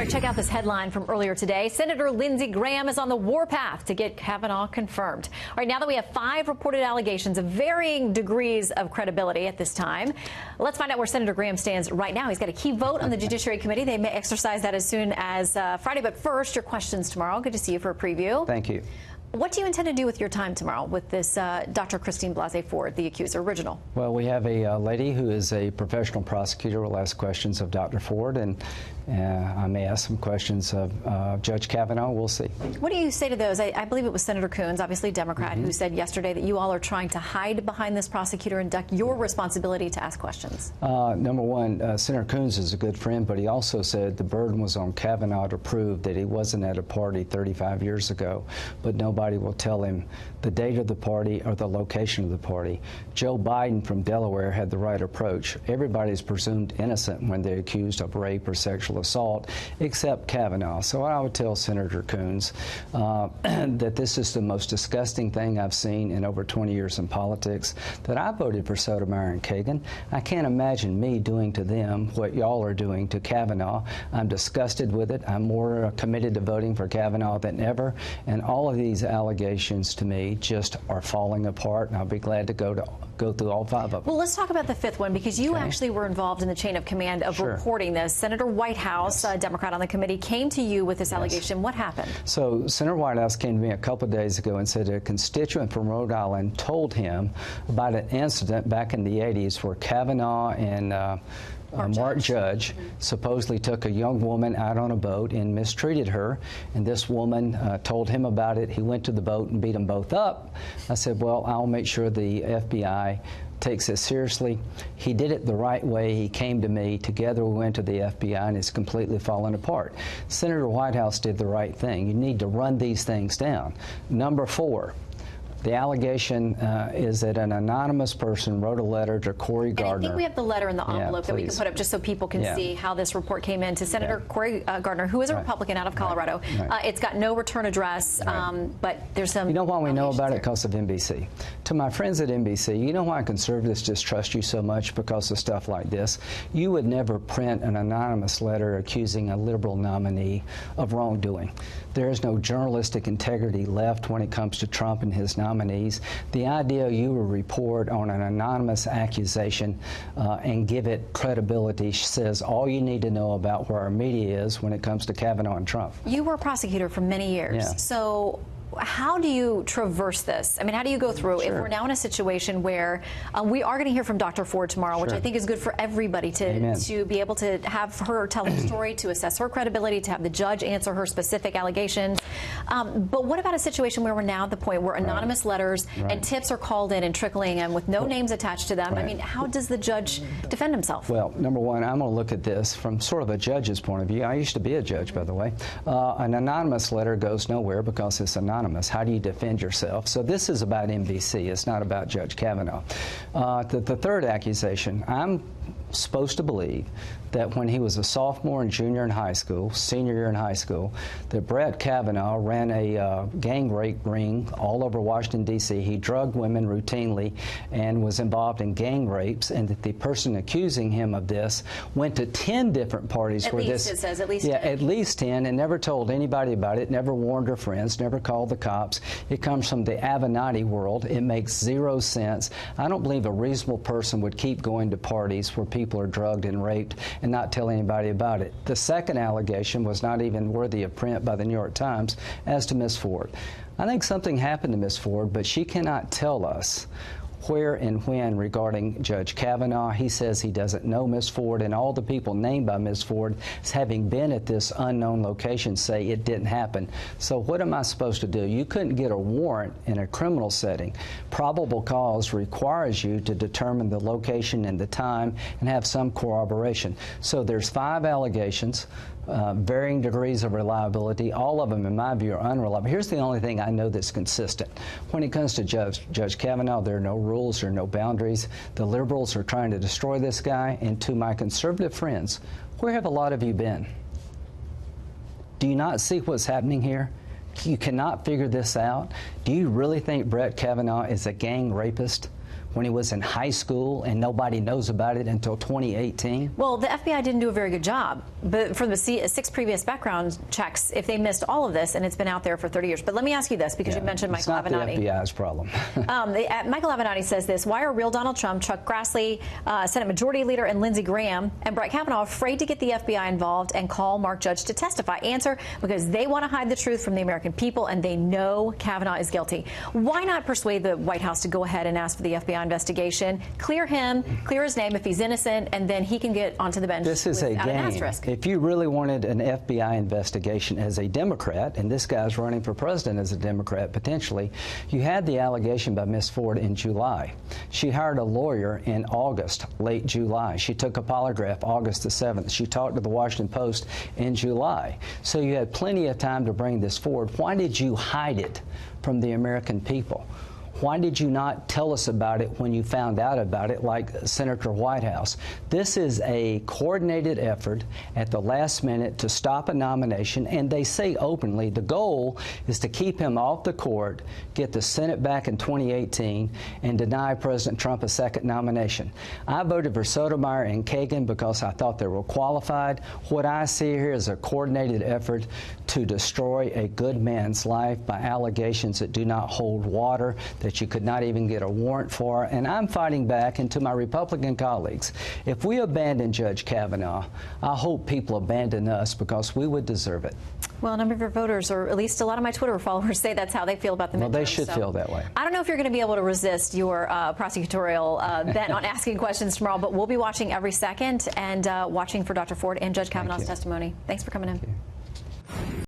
right, check out this headline from earlier today. Senator Lindsey Graham is on the warpath to get Kavanaugh confirmed. All right, now that we have 5 reported allegations of varying degrees of credibility at this time, let's find out where Senator Graham stands right now. He's got a key vote on the Judiciary Committee. They may exercise that as soon as Friday. But first, your questions tomorrow. Good to see you for a preview. Thank you. What do you intend to do with your time tomorrow with this Dr. Christine Blasey Ford, the accuser, original? Well, we have a lady who is a professional prosecutor will ask questions of Dr. Ford, and I may ask some questions of Judge Kavanaugh. We'll see. What do you say to those? I believe it was Senator Coons, obviously Democrat, who said yesterday that you all are trying to hide behind this prosecutor and duck your responsibility to ask questions. Number one, Senator Coons is a good friend, but he also said the burden was on Kavanaugh to prove that he wasn't at a party 35 years ago, but nobody will tell him the date of the party or the location of the party. Joe Biden from Delaware had the right approach. Everybody's presumed innocent when they're accused of rape or sexual assault, except Kavanaugh. So I would tell Senator Coons that this is the most disgusting thing I've seen in over 20 years in politics, that I voted for Sotomayor and Kagan. I can't imagine me doing to them what y'all are doing to Kavanaugh. I'm disgusted with it. I'm more committed to voting for Kavanaugh than ever, and all of these allegations to me just are falling apart, and I'll be glad to go through all 5 of them. Well, let's talk about the 5th one, because you actually were involved in the chain of command of reporting this. Senator Whitehouse, a Democrat on the committee, came to you with this allegation. What happened? So Senator Whitehouse came to me a couple of days ago and said a constituent from Rhode Island told him about an incident back in the 80s where Kavanaugh and Mark Judge supposedly took a young woman out on a boat and mistreated her, and this woman told him about it. He went to the boat and beat them both up. I said, well, I'll make sure the FBI takes it seriously. He did it the right way. He came to me. Together we went to the FBI, and it's completely fallen apart. Senator Whitehouse did the right thing. You need to run these things down. Number 4. The allegation is that an anonymous person wrote a letter to Cory Gardner. And I think we have the letter in the envelope that we can put up just so people can see how this report came in to Senator Cory Gardner, who is a Republican out of Colorado. It's got no return address, but there's some. You know why we know about it? Because of NBC. To my friends at NBC, you know why conservatives distrust you so much? Because of stuff like this. You would never print an anonymous letter accusing a liberal nominee of wrongdoing. There is no journalistic integrity left when it comes to Trump and his nominees. The idea you will report on an anonymous accusation and give it credibility says all you need to know about where our media is when it comes to Kavanaugh and Trump. You were a prosecutor for many years. So how do you traverse this? I mean, how do you go through if we're now in a situation where we are going to hear from Dr. Ford tomorrow, which I think is good for everybody to be able to have her tell her story, to assess her credibility, to have the judge answer her specific allegations. But what about a situation where we're now at the point where anonymous letters and tips are called in and trickling in with no names attached to them? I mean, how does the judge defend himself? Well, number one, I'm going to look at this from sort of a judge's point of view. I used to be a judge, by the way. An anonymous letter goes nowhere because it's anonymous. How do you defend yourself? So this is about NBC. It's not about Judge Kavanaugh. The third accusation, I'm supposed to believe that when he was a sophomore and junior in high school, senior year in high school, that Brett Kavanaugh ran a gang rape ring all over Washington, D.C. He drugged women routinely and was involved in gang rapes, and that the person accusing him of this went to 10 different parties where this... It says at least 10. At least 10, and never told anybody about it, never warned her friends, never called the cops. It comes from the Avenatti world. It makes 0 sense. I don't believe a reasonable person would keep going to parties where people are drugged and raped and not tell anybody about it. The second allegation was not even worthy of print by the New York Times as to Ms. Ford. I think something happened to Ms. Ford, but she cannot tell us where and when regarding Judge Kavanaugh. He says he doesn't know Ms. Ford, and all the people named by Ms. Ford as having been at this unknown location say it didn't happen. So what am I supposed to do? You couldn't get a warrant in a criminal setting. Probable cause requires you to determine the location and the time and have some corroboration. So there's 5 allegations. Varying degrees of reliability. All of them, in my view, are unreliable. Here's the only thing I know that's consistent. When it comes to Judge Kavanaugh, there are no rules, there are no boundaries. The liberals are trying to destroy this guy. And to my conservative friends, where have a lot of you been? Do you not see what's happening here? You cannot figure this out. Do you really think Brett Kavanaugh is a gang rapist? when he was in high school and nobody knows about it until 2018? Well, the FBI didn't do a very good job, but for the 6 previous background checks, if they missed all of this, and it's been out there for 30 years. But let me ask you this, because you mentioned Michael Avenatti. It's not the FBI's problem. Michael Avenatti says this: why are real Donald Trump, Chuck Grassley, Senate Majority Leader, and Lindsey Graham and Brett Kavanaugh afraid to get the FBI involved and call Mark Judge to testify? Answer: because they want to hide the truth from the American people, and they know Kavanaugh is guilty. Why not persuade the White House to go ahead and ask for the FBI investigation, clear him, clear his name if he's innocent, and then he can get onto the bench? This is a game. If you really wanted an FBI investigation as a Democrat, and this guy's running for president as a Democrat potentially, you had the allegation by Ms. Ford in July. She hired a lawyer in August, late July. She took a polygraph August the 7th. She talked to the Washington Post in July. So you had plenty of time to bring this forward. Why did you hide it from the American people? Why did you not tell us about it when you found out about it, like Senator Whitehouse? This is a coordinated effort at the last minute to stop a nomination, and they say openly the goal is to keep him off the court, get the Senate back in 2018, and deny President Trump a second nomination. I voted for Sotomayor and Kagan because I thought they were qualified. What I see here is a coordinated effort to destroy a good man's life by allegations that do not hold water, that you could not even get a warrant for. And I'm fighting back, and to my Republican colleagues, if we abandon Judge Kavanaugh, I hope people abandon us, because we would deserve it. Well, a number of your voters, or at least a lot of my Twitter followers, say that's how they feel about the midterms. Well, they should feel that way. I don't know if you're going to be able to resist your prosecutorial bent on asking questions tomorrow, but we'll be watching every second and watching for Dr. Ford and Judge Kavanaugh's testimony. Thanks for coming in.